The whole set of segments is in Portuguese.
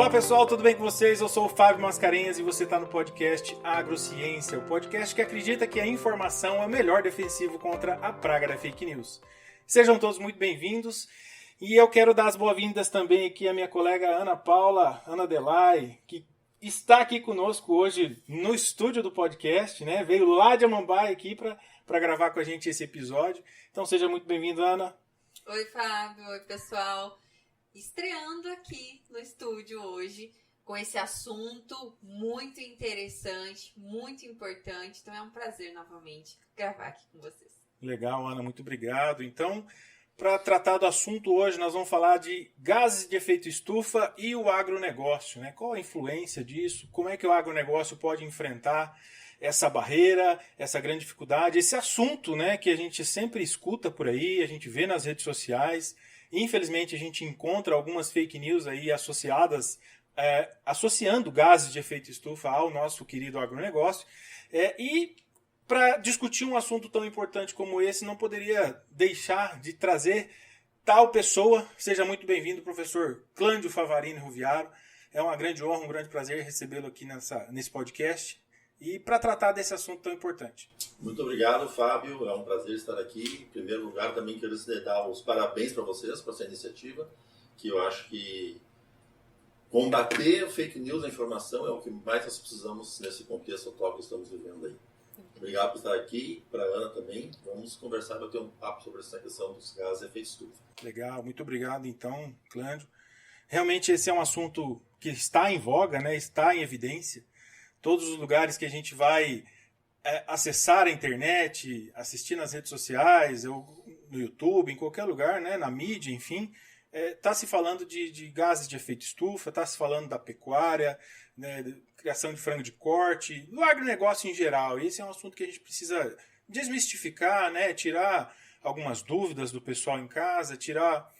Olá pessoal, tudo bem com vocês? Eu sou o Fábio Mascarenhas e você está no podcast Agrociência, o podcast que acredita que a informação é o melhor defensivo contra a praga da fake news. Sejam todos muito bem-vindos e eu quero dar as boas-vindas também aqui à minha colega Ana Paula, Ana Delay, que está aqui conosco hoje no estúdio do podcast, né? Veio lá de Amambai aqui para gravar com a gente esse episódio. Então seja muito bem-vindo, Ana. Oi, Fábio. Oi, pessoal. Estreando aqui no estúdio hoje com esse assunto muito interessante, muito importante. Então é um prazer novamente gravar aqui com vocês. Legal, Ana, muito obrigado. Então, para tratar do assunto hoje, nós vamos falar de gases de efeito estufa e o agronegócio, né? Qual a influência disso? Como é que o agronegócio pode enfrentar essa barreira, essa grande dificuldade, esse assunto, né, que a gente sempre escuta por aí, a gente vê nas redes sociais. Infelizmente, a gente encontra algumas fake news aí associadas, associando gases de efeito estufa ao nosso querido agronegócio. E para discutir um assunto tão importante como esse, não poderia deixar de trazer tal pessoa. Seja muito bem-vindo, professor Clândio Favarini Ruviaro. É uma grande honra, um grande prazer recebê-lo aqui nesse podcast e para tratar desse assunto tão importante. Muito obrigado, Fábio. É um prazer estar aqui. Em primeiro lugar, também quero dar os parabéns para vocês por essa iniciativa, que eu acho que combater fake news, a informação, é o que mais nós precisamos nesse contexto atual que estamos vivendo aí. Obrigado por estar aqui, para a Ana também. Vamos conversar, bater um papo sobre essa questão dos gases de efeito estufa. Legal, muito obrigado então, Clândio. Realmente esse é um assunto que está em voga, né? Está em evidência. Todos os lugares que a gente vai acessar a internet, assistir nas redes sociais, ou no YouTube, em qualquer lugar, né, na mídia, enfim, está se falando de gases de efeito estufa, está se falando da pecuária, né, de criação de frango de corte, do agronegócio em geral. E esse é um assunto que a gente precisa desmistificar, né, tirar algumas dúvidas do pessoal em casa, tirar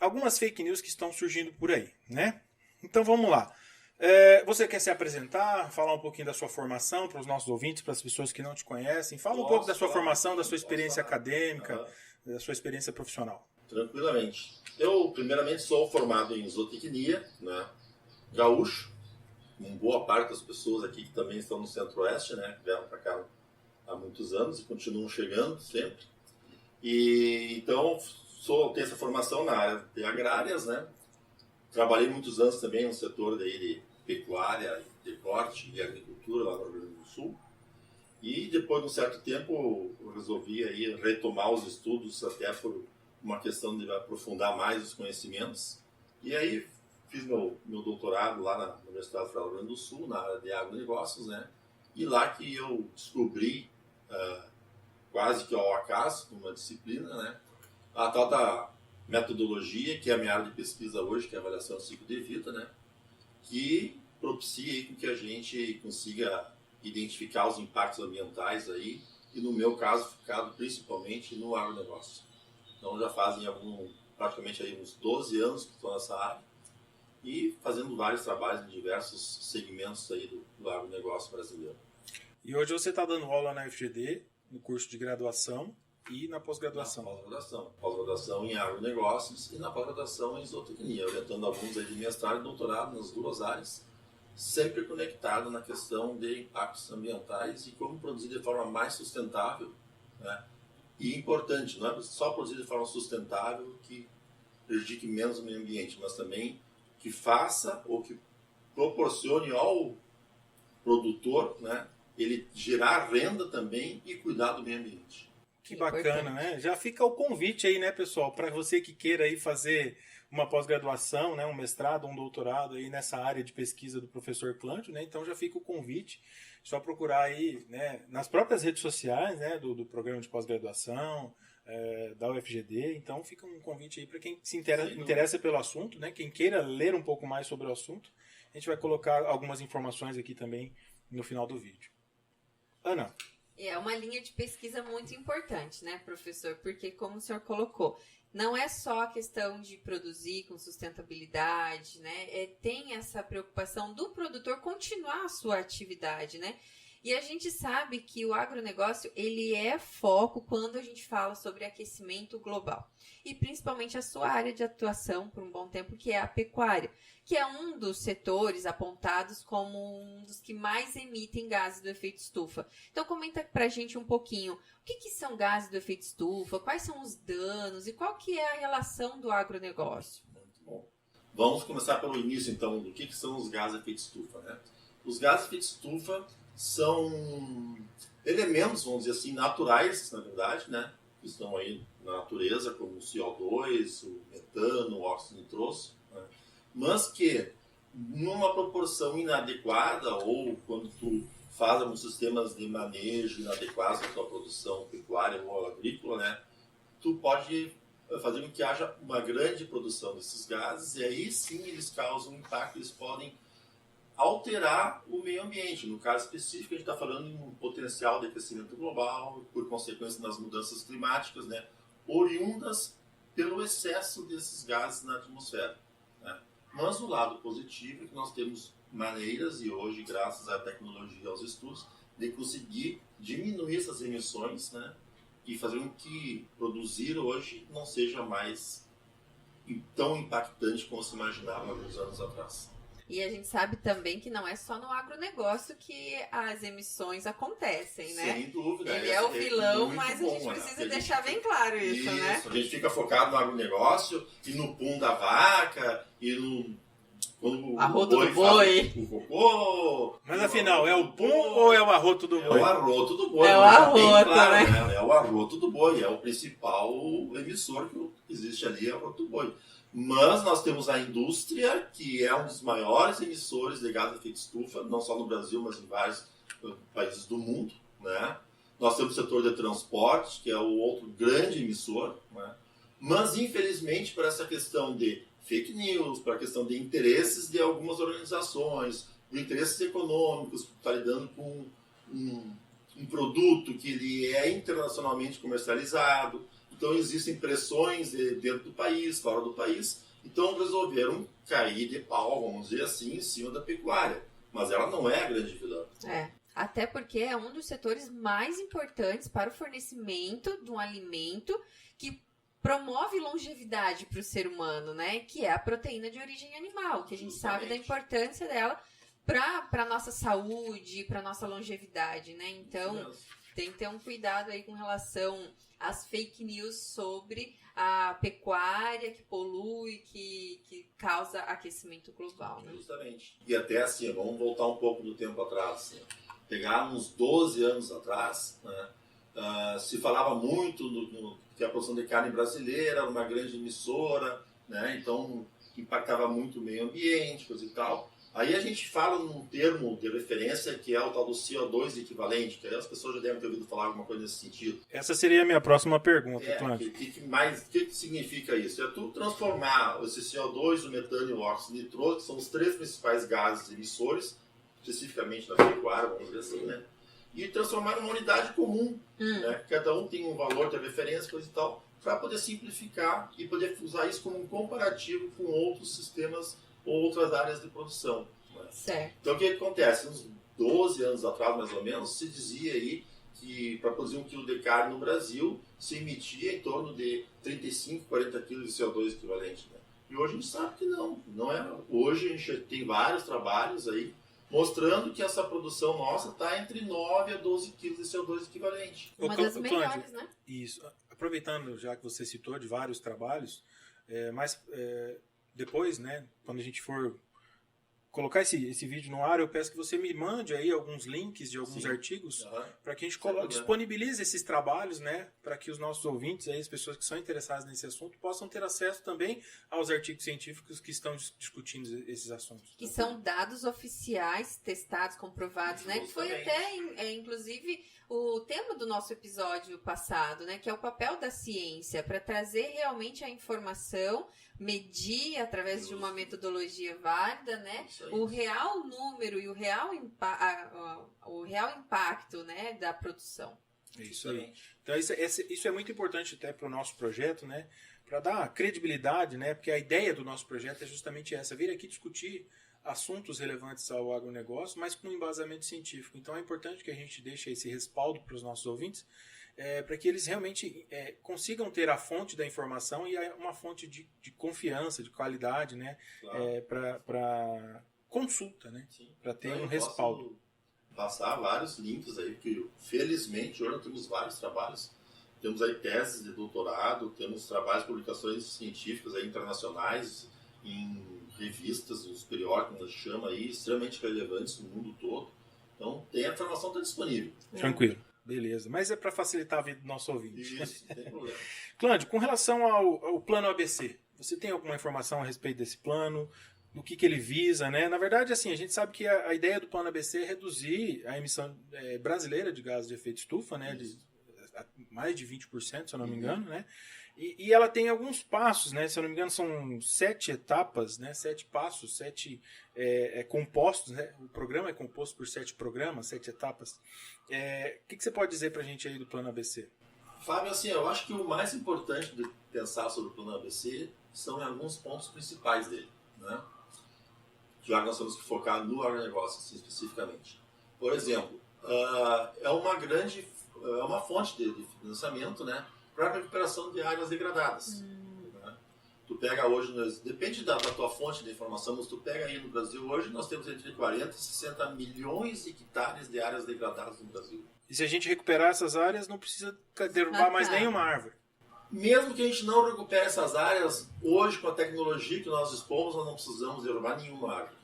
algumas fake news que estão surgindo por aí, né? Então vamos lá. Você quer se apresentar, falar um pouquinho da sua formação para os nossos ouvintes, para as pessoas que não te conhecem? Fala um pouco da sua formação, da sua experiência acadêmica, da sua experiência profissional. Tranquilamente. Eu, primeiramente, sou formado em zootecnia, né? Gaúcho, com boa parte das pessoas aqui que também estão no Centro-Oeste, né? Que vieram para cá há muitos anos e continuam chegando sempre. E então, tenho essa formação na área de agrárias, né? Trabalhei muitos anos também no setor daí de pecuária, de corte e agricultura lá no Rio Grande do Sul. E depois de um certo tempo eu resolvi aí retomar os estudos, até por uma questão de aprofundar mais os conhecimentos. E aí fiz meu doutorado lá na Universidade Federal do Rio Grande do Sul, na área de agronegócios, né? E lá que eu descobri, quase que ao acaso, uma disciplina, né? A tal da metodologia, que é a minha área de pesquisa hoje, que é a avaliação do ciclo de vida, né? Que propicia aí com que a gente consiga identificar os impactos ambientais aí, e no meu caso, focado principalmente no agronegócio. Então já fazem praticamente aí uns 12 anos que estou nessa área e fazendo vários trabalhos em diversos segmentos aí do agronegócio brasileiro. E hoje você está dando aula na UFGD, no curso de graduação e na pós-graduação. Pós-graduação em agronegócios e na pós-graduação em zootecnia, orientando alunos aí de mestrado e doutorado nas duas áreas, sempre conectado na questão de impactos ambientais e como produzir de forma mais sustentável, né? E importante, não é só produzir de forma sustentável que prejudique menos o meio ambiente, mas também que faça ou que proporcione ao produtor, né, ele gerar renda também e cuidar do meio ambiente. Que bacana, né? Já fica o convite aí, né, pessoal, para você que queira aí fazer uma pós-graduação, né, um mestrado, um doutorado aí nessa área de pesquisa do professor Clândio, né? Então já fica o convite, só procurar aí, né, nas próprias redes sociais, né, do programa de pós-graduação, da UFGD. Então fica um convite aí para quem se interessa pelo assunto, né, quem queira ler um pouco mais sobre o assunto. A gente vai colocar algumas informações aqui também no final do vídeo. Ana. É uma linha de pesquisa muito importante, né, professor? Porque, como o senhor colocou, não é só a questão de produzir com sustentabilidade, né? Tem essa preocupação do produtor continuar a sua atividade, né? E a gente sabe que o agronegócio, ele é foco quando a gente fala sobre aquecimento global. E principalmente a sua área de atuação por um bom tempo, que é a pecuária, que é um dos setores apontados como um dos que mais emitem gases do efeito estufa. Então comenta pra gente um pouquinho, o que são gases do efeito estufa, quais são os danos e qual que é a relação do agronegócio? Muito bom. Vamos começar pelo início, então, do que são os gases de efeito estufa, né? Os gases de efeito estufa são elementos, vamos dizer assim, naturais, na verdade, né? Que estão aí na natureza, como o CO2, o metano, o óxido nitroso, né? Mas que, numa proporção inadequada, ou quando tu faz alguns sistemas de manejo inadequados da tua produção pecuária ou agrícola, né? Tu pode fazer com que haja uma grande produção desses gases, e aí sim eles causam impacto, eles podem alterar o meio ambiente. No caso específico, a gente está falando em um potencial de aquecimento global, por consequência das mudanças climáticas, né, oriundas pelo excesso desses gases na atmosfera, né? Mas o lado positivo é que nós temos maneiras, e hoje, graças à tecnologia e aos estudos, de conseguir diminuir essas emissões, né, e fazer com que produzir hoje não seja mais tão impactante como se imaginava alguns anos atrás. E a gente sabe também que não é só no agronegócio que as emissões acontecem, né? Sem dúvida. Ele é o vilão, mas a gente precisa deixar bem claro isso, né? A gente fica focado no agronegócio e no pum da vaca e no... Arroto do boi. O cocô. Mas afinal, é o pum ou é o arroto do boi? É o arroto do boi. É o arroto, claro, né? É o arroto do boi. É o principal emissor que existe ali, é o arroto do boi. Mas nós temos a indústria, que é um dos maiores emissores de gás de efeito estufa, não só no Brasil, mas em vários países do mundo, né? Nós temos o setor de transporte, que é o outro grande emissor, né? Mas, infelizmente, por essa questão de fake news, para a questão de interesses de algumas organizações, de interesses econômicos, que está lidando com um produto que ele é internacionalmente comercializado. Então, existem pressões dentro do país, fora do país. Então, resolveram cair de pau, vamos dizer assim, em cima da pecuária. Mas ela não é a grande vilã. Até porque é um dos setores mais importantes para o fornecimento de um alimento que promove longevidade para o ser humano, né? Que é a proteína de origem animal, que a gente sabe da importância dela para a nossa saúde, para a nossa longevidade, né? Então, tem que ter um cuidado aí com relação às fake news sobre a pecuária que polui, que causa aquecimento global, né? Justamente. E até assim, vamos voltar um pouco do tempo atrás. Assim, pegar uns 12 anos atrás, né? Se falava muito que a produção de carne brasileira era uma grande emissora, né? Então impactava muito o meio ambiente, coisa e tal. Aí a gente fala num termo de referência que é o tal do CO2 equivalente, que aí as pessoas já devem ter ouvido falar alguma coisa nesse sentido. Essa seria a minha próxima pergunta, Cláudio. O que significa isso? É tu transformar esse CO2, o metano e o óxido nitroso, que são os três principais gases emissores, especificamente na pecuária, vamos dizer assim, né? E transformar numa unidade comum, né? Cada um tem um valor de referência, coisa e tal, para poder simplificar e poder usar isso como um comparativo com outros sistemas ou outras áreas de produção, né? Certo. Então o que acontece? Uns 12 anos atrás, mais ou menos, se dizia aí que para produzir 1 kg de carne no Brasil se emitia em torno de 35, 40 kg de CO2 equivalente, né? E hoje a gente sabe que não é. Hoje a gente tem vários trabalhos aí mostrando que essa produção nossa está entre 9 a 12 kg de CO2 equivalente. Uma das melhores, né? Isso. Aproveitando, já que você citou de vários trabalhos, depois, né, quando a gente for colocar esse vídeo no ar, eu peço que você me mande aí alguns links de alguns artigos para que a gente disponibilize esses trabalhos, né, para que os nossos ouvintes, aí, as pessoas que são interessadas nesse assunto, possam ter acesso também aos artigos científicos que estão discutindo esses assuntos. Que são dados oficiais, testados, comprovados, né? Que foi até, inclusive, o tema do nosso episódio passado, né? Que é o papel da ciência para trazer realmente a informação, medir através de uma metodologia válida, né? O real número e o real impacto, né, da produção. É isso aí. Então isso é muito importante até para o nosso projeto, né? dar credibilidade, né? Porque a ideia do nosso projeto é justamente essa, vir aqui discutir assuntos relevantes ao agronegócio, mas com embasamento científico. Então é importante que a gente deixe esse respaldo para os nossos ouvintes, para que eles realmente consigam ter a fonte da informação e uma fonte de confiança, de qualidade, né? Claro. Para consulta, né? Para ter um respaldo. Passar vários links aí, porque felizmente hoje nós temos vários trabalhos. Temos aí teses de doutorado, temos trabalhos, publicações científicas aí internacionais, em revistas, os periódicos, como a gente chama aí, extremamente relevantes no mundo todo. Então, a informação está disponível. Tranquilo. Beleza. Mas é para facilitar a vida do nosso ouvinte. Isso, não tem problema. Clândio, com relação ao plano ABC, você tem alguma informação a respeito desse plano? Do que ele visa, né? Na verdade, assim, a gente sabe que a ideia do plano ABC é reduzir a emissão brasileira de gases de efeito estufa, né? Mais de 20%, se eu não me engano, né? E ela tem alguns passos, né? Se eu não me engano, são 7 etapas, né? 7 passos, 7 compostos, né? O programa é composto por 7 programas, 7 etapas. O que você pode dizer pra gente aí do plano ABC? Fábio, assim, eu acho que o mais importante de pensar sobre o plano ABC são alguns pontos principais dele, né? Já que nós temos que focar no agronegócio, assim, especificamente. Por exemplo, é uma fonte de financiamento, né, para a recuperação de áreas degradadas. Né? Tu pega hoje, depende da tua fonte de informação, mas tu pega aí no Brasil hoje, nós temos entre 40 e 60 milhões de hectares de áreas degradadas no Brasil. E se a gente recuperar essas áreas, não precisa derrubar mais nenhuma árvore. Mesmo que a gente não recupere essas áreas, hoje com a tecnologia que nós dispomos, nós não precisamos derrubar nenhuma árvore.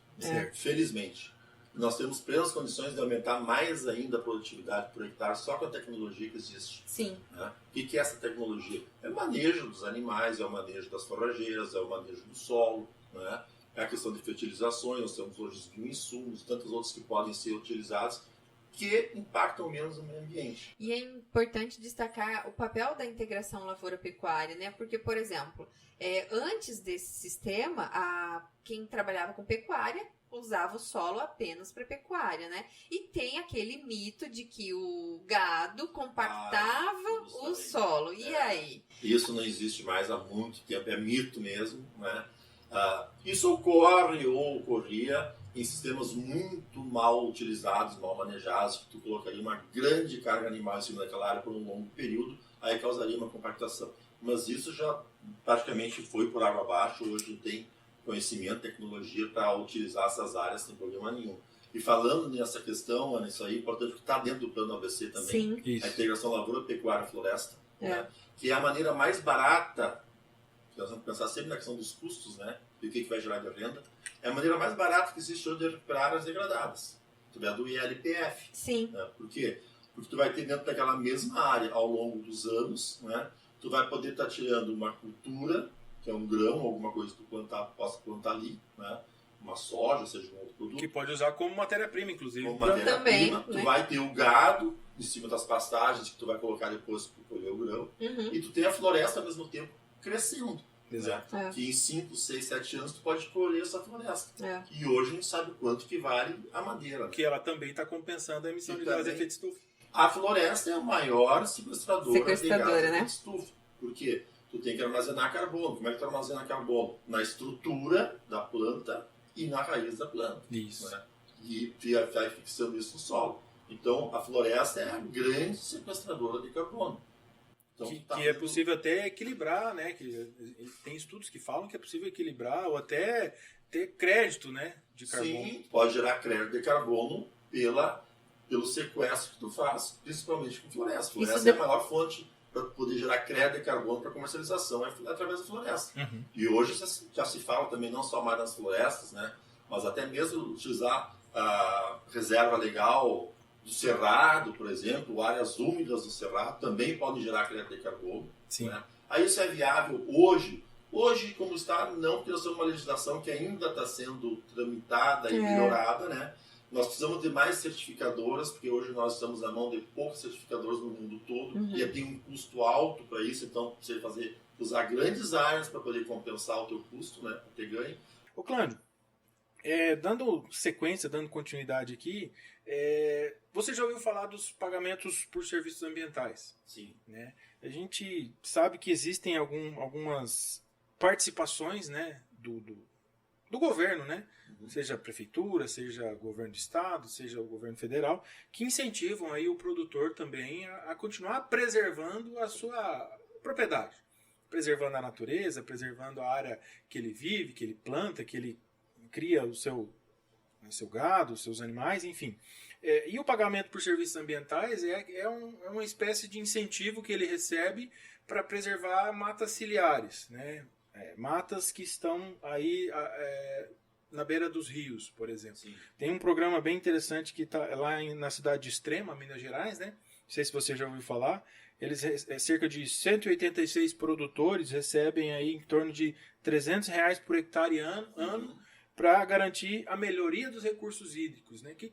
Felizmente. Nós temos plenas condições de aumentar mais ainda a produtividade por hectare só com a tecnologia que existe. Sim. Né? O que é essa tecnologia? É o manejo dos animais, é o manejo das forrageiras, é o manejo do solo, né? É a questão de fertilizações, nós temos hoje bioinsumos, tantos outros que podem ser utilizados, que impactam menos o meio ambiente. E é importante destacar o papel da integração lavoura-pecuária, né? Porque, por exemplo, antes desse sistema, quem trabalhava com pecuária usava o solo apenas para pecuária, né? E tem aquele mito de que o gado compactava o solo. E aí? Isso não existe mais há muito tempo, é mito mesmo, né? Isso ocorre ou ocorria em sistemas muito mal utilizados, mal manejados, que tu colocaria uma grande carga animal em cima daquela área por um longo período, aí causaria uma compactação. Mas isso já praticamente foi por água abaixo, hoje tem conhecimento, tecnologia para utilizar essas áreas sem problema nenhum. E falando nessa questão, isso aí é importante, que está dentro do plano ABC também, Sim. a integração lavoura, pecuária e floresta, né? Que é a maneira mais barata, nós vamos pensar sempre na questão dos custos, né? E o que vai gerar de renda. É a maneira mais barata que existe hoje de recuperar áreas degradadas. Tu vê a do ILPF. Sim. Né? Por quê? Porque tu vai ter dentro daquela mesma área, ao longo dos anos, né? Tu vai poder estar tirando uma cultura, que é um grão, alguma coisa que tu possa plantar ali, né? Uma soja, seja um outro produto. Que pode usar como matéria-prima, inclusive. Como matéria-prima. Também, tu vai ter o gado em cima das pastagens que tu vai colocar depois para colher o grão. E tu tem a floresta ao mesmo tempo crescendo. Exato. Né? Que em 5, 6, 7 anos tu pode colher essa floresta. E hoje a gente sabe quanto que vale a madeira. Né? Que ela também está compensando a emissão de gases de efeito estufa. A floresta é a maior sequestradora de gases de né? efeito estufa. Por quê? Tu tem que armazenar carbono. Como é que tu armazena carbono? Na estrutura da planta e na raiz da planta. Isso. Né? E vai fixando isso no solo. Então, a floresta é a grande sequestradora de carbono. Então, que é possível até equilibrar, né? Tem estudos que falam que é possível equilibrar ou até ter crédito, né, de carbono. Sim, pode gerar crédito de carbono pelo sequestro que tu faz, principalmente com floresta. Floresta é a maior fonte para poder gerar crédito de carbono para comercialização, através da floresta. E hoje já se fala também não só mais nas florestas, né, mas até mesmo utilizar a reserva legal do cerrado, por exemplo, áreas úmidas do cerrado também podem gerar crédito de carbono. Sim. Né? Aí isso é viável hoje. Hoje, como está, não, porque nós temos uma legislação que ainda está sendo tramitada e melhorada, né? Nós precisamos de mais certificadoras, porque hoje nós estamos na mão de poucas certificadoras no mundo todo, e tem um custo alto para isso, então você usar grandes áreas para poder compensar o teu custo, né? Para ter ganho. Ô Clândio, dando sequência, dando continuidade aqui, você já ouviu falar dos pagamentos por serviços ambientais? Sim. Né? a gente sabe que existem algumas participações, né, do governo, né? Seja a prefeitura, seja o governo do estado, seja o governo federal, que incentivam aí o produtor também a continuar preservando a sua propriedade, preservando a natureza, preservando a área que ele vive, que ele planta, que ele cria o seu gado, os seus animais, enfim. E o pagamento por serviços ambientais é uma espécie de incentivo que ele recebe para preservar matas ciliares, né? Matas que estão aí na beira dos rios, por exemplo. Sim. Tem um programa bem interessante que está lá na cidade de Extrema, Minas Gerais, né? Não sei se você já ouviu falar. Eles, cerca de 186 produtores recebem aí em torno de R$300 por hectare ano para garantir a melhoria dos recursos hídricos, né? O que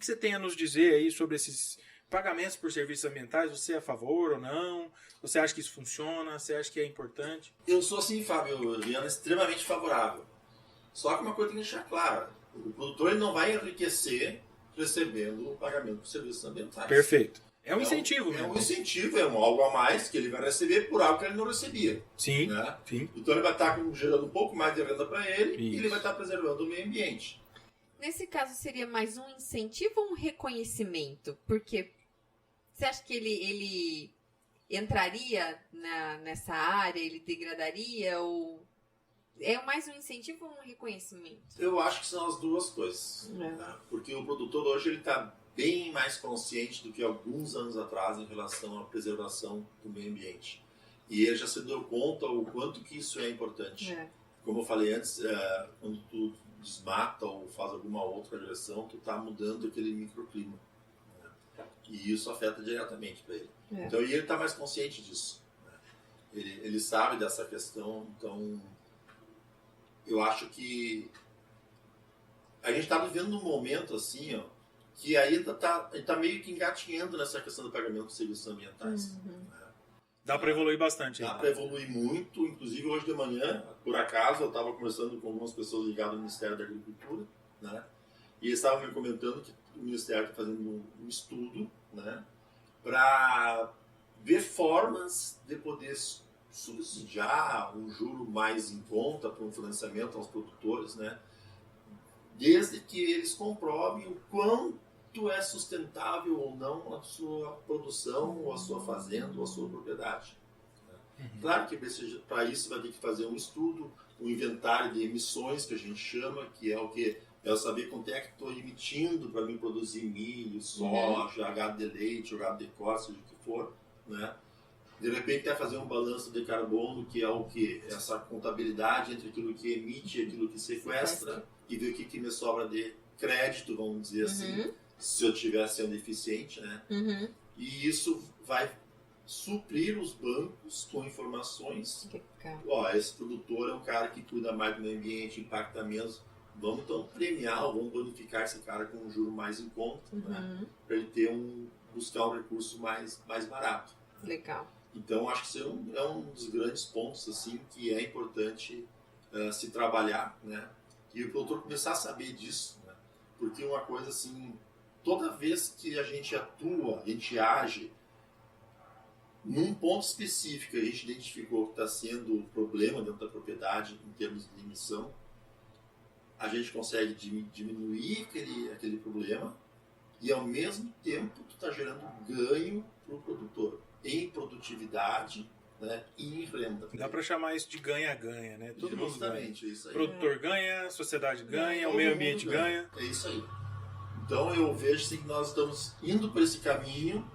você tem a nos dizer aí sobre esses pagamentos por serviços ambientais? Você é a favor ou não? Você acha que isso funciona? Você acha que é importante? Eu sou assim, Fábio, Viana, extremamente favorável. Só que uma coisa tem que deixar clara. O produtor ele não vai enriquecer recebendo o pagamento por serviços ambientais. Perfeito. É um incentivo mesmo. É um incentivo, algo a mais que ele vai receber por algo que ele não recebia. Sim, né? sim. Então ele vai estar gerando um pouco mais de renda para ele Isso. e ele vai estar preservando o meio ambiente. Nesse caso, seria mais um incentivo ou um reconhecimento? Porque você acha que ele entraria nessa área, ele degradaria, ou é mais um incentivo ou um reconhecimento? Eu acho que são as duas coisas. É. Tá? Porque o produtor hoje ele está bem mais consciente do que alguns anos atrás em relação à preservação do meio ambiente. E ele já se deu conta o quanto que isso é importante. É. Como eu falei antes, quando tu desmata ou faz alguma outra agressão, tu está mudando aquele microclima. Né? E isso afeta diretamente para ele. É. Então, e ele está mais consciente disso. Né? Ele sabe dessa questão, então eu acho que a gente está vivendo um momento assim, ó, que ainda está meio que engatinhando nessa questão do pagamento de serviços ambientais. Uhum. Dá para evoluir bastante. Dá para evoluir muito, inclusive hoje de manhã, por acaso, eu estava conversando com algumas pessoas ligadas ao Ministério da Agricultura, né? E eles estavam me comentando que o Ministério está fazendo um estudo, né, para ver formas de poder subsidiar um juro mais em conta para um financiamento aos produtores, né, desde que eles comprovem o quanto é sustentável ou não a sua produção, ou a sua fazenda, ou a sua propriedade. Claro que para isso vai ter que fazer um estudo, um inventário de emissões, que a gente chama, que é o que? É eu saber quanto é que estou emitindo para mim produzir milho, soja, gado de leite, ou gado de corte, seja o que for. Né? De repente, fazer um balanço de carbono, que é o que? Essa contabilidade entre aquilo que emite e aquilo que sequestra, e ver o que me sobra de crédito, vamos dizer assim, se eu estiver sendo eficiente, né? E isso vai suprir os bancos com informações. Ó, esse produtor é um cara que cuida mais do meio ambiente, impacta menos. Vamos então premiar, vamos bonificar esse cara com um juro mais em conta, né? Para ele buscar um recurso mais barato. Legal. Então acho que isso é um dos grandes pontos assim que é importante se trabalhar, né? E o produtor começar a saber disso, né? Porque uma coisa assim, toda vez que a gente atua, a gente age num ponto específico, a gente identificou que está sendo um problema dentro da propriedade em termos de emissão, a gente consegue diminuir aquele problema e ao mesmo tempo tu está gerando ganho para o produtor em produtividade, né, e em renda. Dá para chamar isso de ganha-ganha, né? Todo mundo ganha. Isso aí. O produtor ganha, a sociedade ganha, o meio ambiente ganha. É isso aí. Então eu vejo assim, que nós estamos indo por esse caminho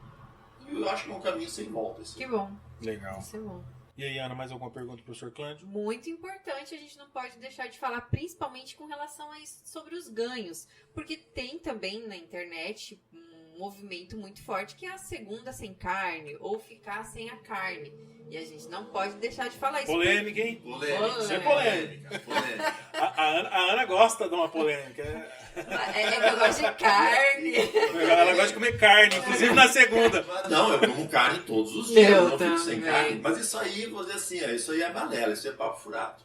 e eu acho que é um caminho sem volta. Assim. Que bom. Legal. Isso é bom. E aí, Ana, mais alguma pergunta para o professor Clândio? Muito importante, a gente não pode deixar de falar, principalmente com relação a isso, sobre os ganhos. Porque tem também na internet um movimento muito forte que é a segunda sem carne, ou ficar sem a carne. E a gente não pode deixar de falar isso. Polêmica, hein? Polêmica. Isso é polêmica. A Ana gosta de uma polêmica. É que eu gosto de carne. Ela gosta de comer carne, inclusive na segunda. Não, eu como carne todos os dias, eu não fico sem também. carne. Mas isso aí, vou dizer assim, isso aí é balela, isso é papo furado.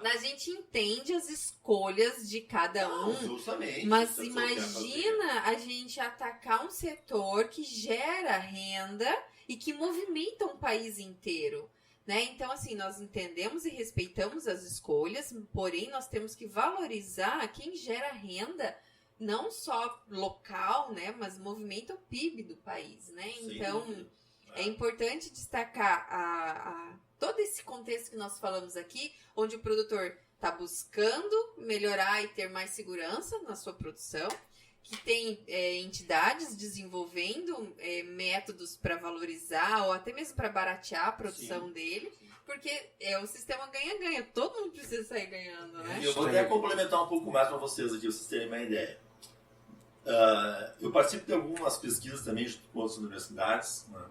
A gente entende as escolhas de cada um, Justamente. mas imagina a gente atacar um setor que gera renda e que movimentam o país inteiro. Né? Então, assim, nós entendemos e respeitamos as escolhas, porém nós temos que valorizar quem gera renda, não só local, né, mas movimenta o PIB do país, né? Então, é importante destacar todo esse contexto que nós falamos aqui, onde o produtor está buscando melhorar e ter mais segurança na sua produção, que tem entidades desenvolvendo métodos para valorizar ou até mesmo para baratear a produção dele, porque o sistema ganha-ganha, todo mundo precisa sair ganhando, né? Eu vou até complementar um pouco mais para vocês aqui, vocês terem uma ideia. Eu participo de algumas pesquisas também junto com outras universidades, né?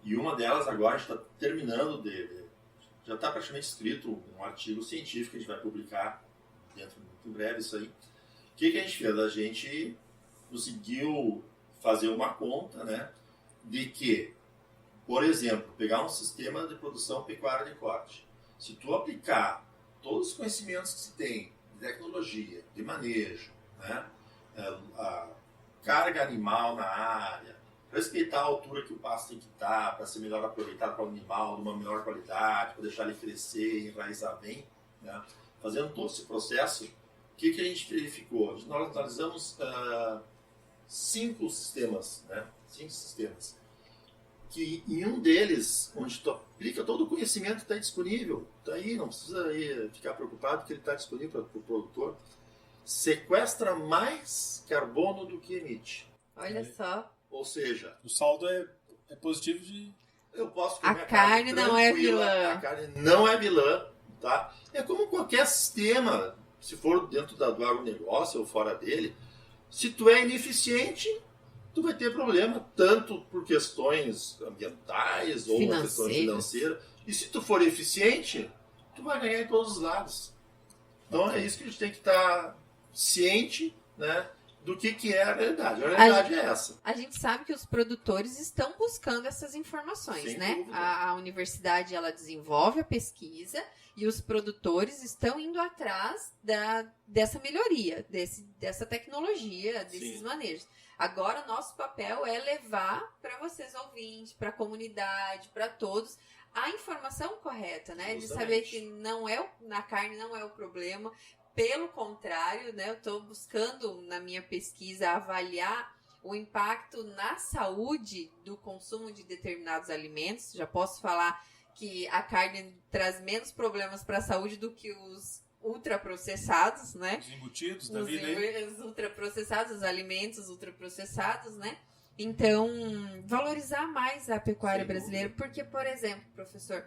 E uma delas agora a gente está terminando já está praticamente escrito um artigo científico que a gente vai publicar dentro muito em breve isso aí. O que a gente fez? A gente conseguiu fazer uma conta, né, de que, por exemplo, pegar um sistema de produção pecuária de corte, se tu aplicar todos os conhecimentos que se tem de tecnologia, de manejo, né, a carga animal na área, respeitar a altura que o pasto tem que estar para ser melhor aproveitado para o animal, de uma melhor qualidade, para deixar ele crescer, enraizar bem, né, fazendo todo esse processo, o que a gente verificou? Nós analisamos 5 sistemas, né? 5 sistemas. Que em um deles, onde tu aplica todo o conhecimento que está disponível, tá aí, não precisa aí ficar preocupado que ele está disponível para o produtor, sequestra mais carbono do que emite. Olha só. Ou seja, o saldo é positivo de... Eu posso comer a carne não é vilã. A carne não é vilã, tá? É como qualquer sistema, se for dentro do agronegócio ou fora dele, se tu é ineficiente, tu vai ter problema, tanto por questões ambientais ou uma questão financeira. E se tu for eficiente, tu vai ganhar em todos os lados. Então é isso que a gente tem que estar ciente, né, do que é a realidade. A realidade é essa. A gente sabe que os produtores estão buscando essas informações, Sem né? dúvida. A universidade, ela desenvolve a pesquisa e os produtores estão indo atrás dessa melhoria, dessa tecnologia, desses manejos. Agora, o nosso papel é levar para vocês ouvintes, para a comunidade, para todos, a informação correta, né? Justamente. De saber que na carne não é o problema. Pelo contrário, né, eu estou buscando, na minha pesquisa, avaliar o impacto na saúde do consumo de determinados alimentos. Já posso falar que a carne traz menos problemas para a saúde do que os ultraprocessados, né? Os embutidos da vida aí. Os ultraprocessados, os alimentos ultraprocessados, né? Então, valorizar mais a pecuária brasileira, porque, por exemplo, professor...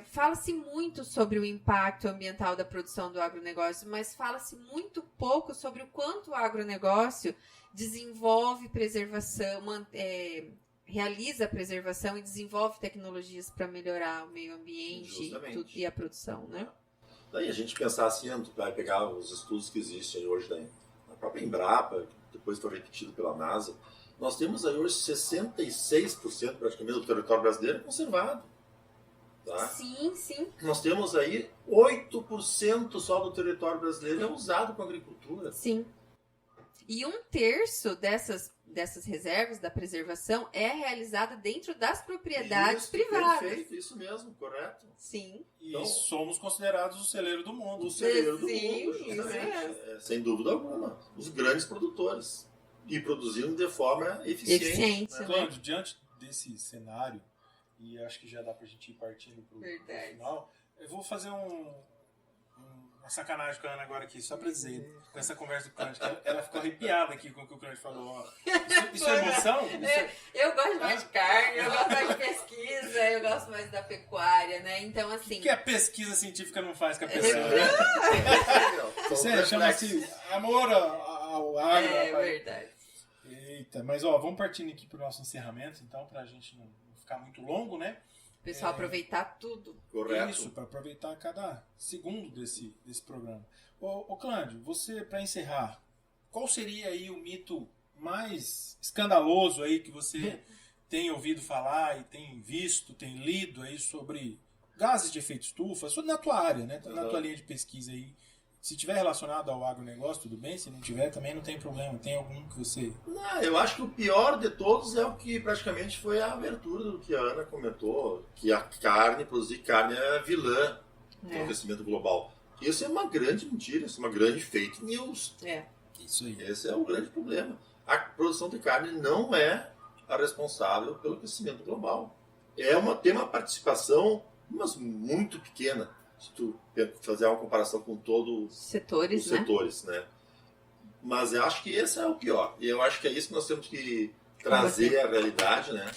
fala-se muito sobre o impacto ambiental da produção do agronegócio, mas fala-se muito pouco sobre o quanto o agronegócio desenvolve preservação, realiza a preservação e desenvolve tecnologias para melhorar o meio ambiente e a produção, né? Daí a gente pensar assim, tu vai pegar os estudos que existem hoje na própria Embrapa, que depois foi repetido pela NASA, nós temos aí hoje 66% praticamente do território brasileiro conservado. Tá? Sim, sim. Nós temos aí 8% só do território brasileiro é usado com agricultura. Sim. E 1/3 dessas reservas da preservação é realizada dentro das propriedades privadas. Perfeito, isso mesmo, correto. Sim. E Então, somos considerados o celeiro do mundo. O celeiro do Sim, mundo, isso justamente. Sem dúvida alguma. Os grandes produtores. E produzindo de forma eficiente. Né? Cláudio, diante desse cenário, e acho que já dá pra gente ir partindo pro final. Eu vou fazer uma sacanagem com a Ana agora aqui, só pra dizer, com essa conversa do Cláudio, que ela ficou arrepiada aqui com o que o Cláudio falou. Ó. Isso é emoção? Eu gosto mais de carne, eu gosto mais de pesquisa, eu gosto mais da pecuária, né? Então, assim... O que a pesquisa científica não faz com a pessoa? Você chama-se amor ao agro. É verdade. Eita, mas ó, vamos partindo aqui pro nosso encerramento, então, pra gente não ficar muito longo, né? O pessoal aproveitar tudo. Correto. Isso, para aproveitar cada segundo desse programa. Ô Clândio, você, para encerrar, qual seria aí o mito mais escandaloso aí que você tem ouvido falar e tem visto, tem lido aí sobre gases de efeito estufa, na tua área, né? Na tua linha de pesquisa aí. Se tiver relacionado ao agronegócio, tudo bem. Se não tiver, também não tem problema. Tem algum que você... Não, eu acho que o pior de todos é o que praticamente foi a abertura do que a Ana comentou, que a carne, produzir carne é vilã do aquecimento global. Isso é uma grande mentira, isso é uma grande fake news. Isso aí. Esse é o grande problema. A produção de carne não é a responsável pelo aquecimento global. Tem uma participação, mas muito pequena, se tu fazer uma comparação com todos os setores, né? Mas eu acho que esse é o pior. E eu acho que é isso que nós temos que trazer a realidade, né,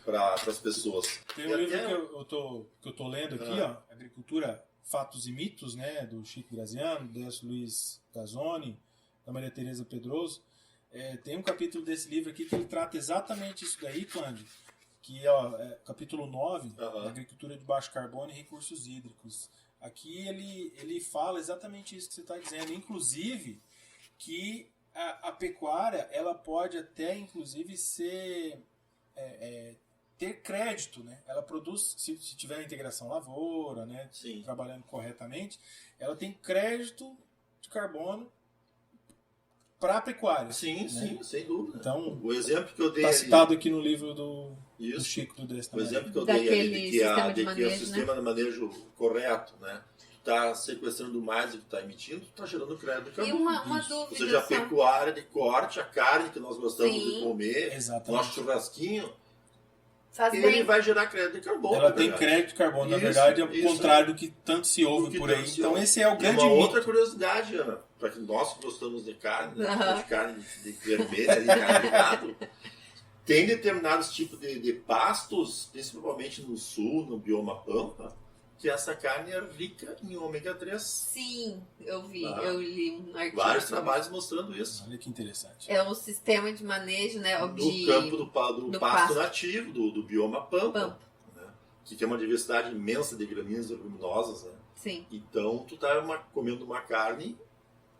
para as pessoas. Tem um livro que eu tô lendo aqui, ó, Agricultura, Fatos e Mitos, né, do Chico Graziano, do Décio Luiz Gazzoni, da Maria Tereza Pedroso. Tem um capítulo desse livro aqui que ele trata exatamente isso daí, Clândio, que é capítulo 9, Agricultura de Baixo Carbono e Recursos Hídricos. Aqui ele fala exatamente isso que você está dizendo, inclusive que a pecuária ela pode até inclusive ter crédito, né? Ela produz, se tiver integração lavoura, né? Trabalhando corretamente, ela tem crédito de carbono para a pecuária. Sim, né? Sem dúvida. Então, o exemplo que eu dei está citado aqui no livro do Chico do Deste. O exemplo que eu dei ali de que o sistema de manejo correto, né? Está sequestrando mais do que está emitindo, está gerando crédito de carbono. E uma dúvida. Ou seja, a pecuária de corte, a carne que nós gostamos de comer, nosso churrasquinho, ele vai gerar crédito de carbono. Ela tem crédito de carbono, na verdade, é o contrário do que tanto se ouve por aí. Então, esse é o grande mito. Outra curiosidade, Ana, para que nós que gostamos de carne, de carne de vermelha, de carne de gado, tem determinados tipos de pastos, principalmente no sul, no bioma pampa, que essa carne é rica em ômega 3. Sim, eu vi, eu li um artigo. Vários trabalhos mostrando isso. Olha que interessante. É o sistema de manejo, né? No campo do pasto nativo, do bioma pampa. Né? Que tem uma diversidade imensa de gramíneas e leguminosas, né? Sim. Então, tu tá comendo uma carne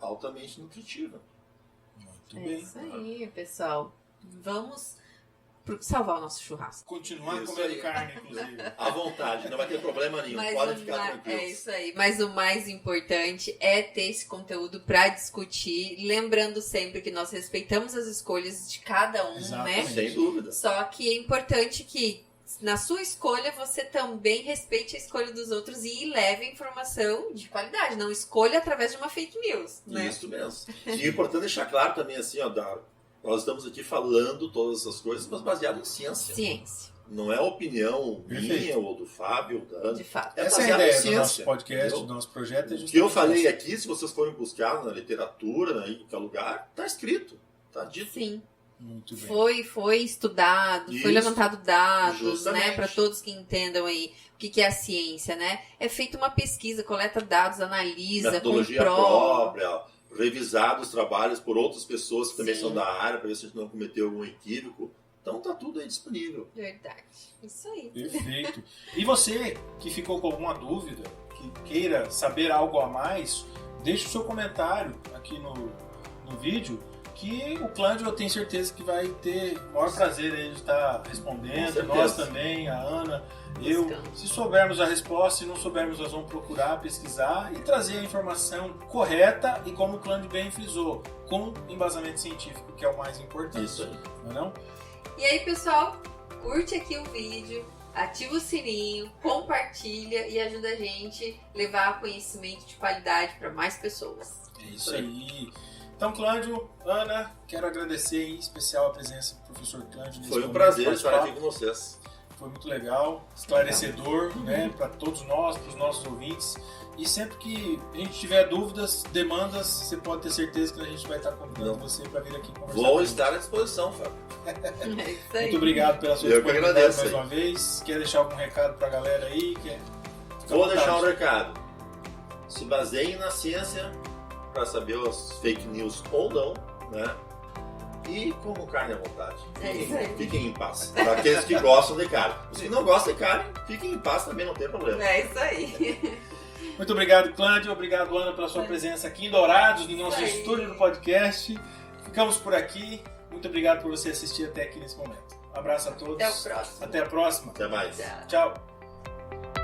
altamente nutritiva. Muito bem. É isso aí, pessoal. Vamos salvar o nosso churrasco. Continuar comendo carne, inclusive. À vontade, não vai ter problema nenhum. Pode ficar tranquilo. É isso aí. Mas o mais importante é ter esse conteúdo para discutir. Lembrando sempre que nós respeitamos as escolhas de cada um, né? Sem dúvida. Só que é importante que na sua escolha você também respeite a escolha dos outros e leve informação de qualidade. Não escolha através de uma fake news, né? Isso mesmo. E é importante deixar claro também assim, ó, nós estamos aqui falando todas essas coisas, mas baseado em ciência. Ciência. Não é opinião minha ou do Fábio ou da Ana. De fato. Essa é a ideia do nosso podcast, do nosso projeto. O que eu falei aqui, se vocês forem buscar na literatura, em qualquer lugar, está escrito, está dito. Sim. Muito bem. Foi estudado, foi levantado dados, justamente, né, para todos que entendam aí o que é a ciência, né? É feita uma pesquisa, coleta dados, analisa, metodologia própria, revisar os trabalhos por outras pessoas que também são da área, para ver se a gente não cometeu algum equívoco. Então tá tudo aí disponível. Verdade. Isso aí. Perfeito. E você que ficou com alguma dúvida, que queira saber algo a mais, deixe o seu comentário aqui no vídeo, que o Clândio eu tenho certeza que vai ter o maior prazer aí de estar respondendo. Nós também, a Ana, eu. Se soubermos a resposta, se não soubermos, nós vamos procurar, pesquisar e trazer a informação correta e, como o Clândio bem frisou, com embasamento científico, que é o mais importante. Isso aí. Não é não? E aí, pessoal, curte aqui o vídeo, ativa o sininho, compartilha e ajuda a gente a levar conhecimento de qualidade para mais pessoas. É isso aí. Então, Clândio, Ana, quero agradecer em especial a presença do professor Clândio. Foi um prazer estar aqui com vocês. Foi muito legal, esclarecedor, né, para todos nós, para os nossos ouvintes. E sempre que a gente tiver dúvidas, demandas, você pode ter certeza que a gente vai estar convidando você para vir aqui conversar. Vou estar à disposição, Fábio. É isso aí. Muito obrigado pela sua disponibilidade mais uma vez. Quer deixar algum recado para a galera aí? Vou deixar um recado. Se baseiem na ciência para saber as fake news ou não, né? E como carne à vontade. Fiquem em paz. Para aqueles que gostam de carne. Os que não gostam de carne, fiquem em paz também, não tem problema. É isso aí. Muito obrigado, Clândio. Obrigado, Ana, pela sua presença aqui em Dourados, no nosso estúdio do podcast. Ficamos por aqui. Muito obrigado por você assistir até aqui nesse momento. Um abraço a todos. Até o próximo. Até a próxima. Até mais. Tchau.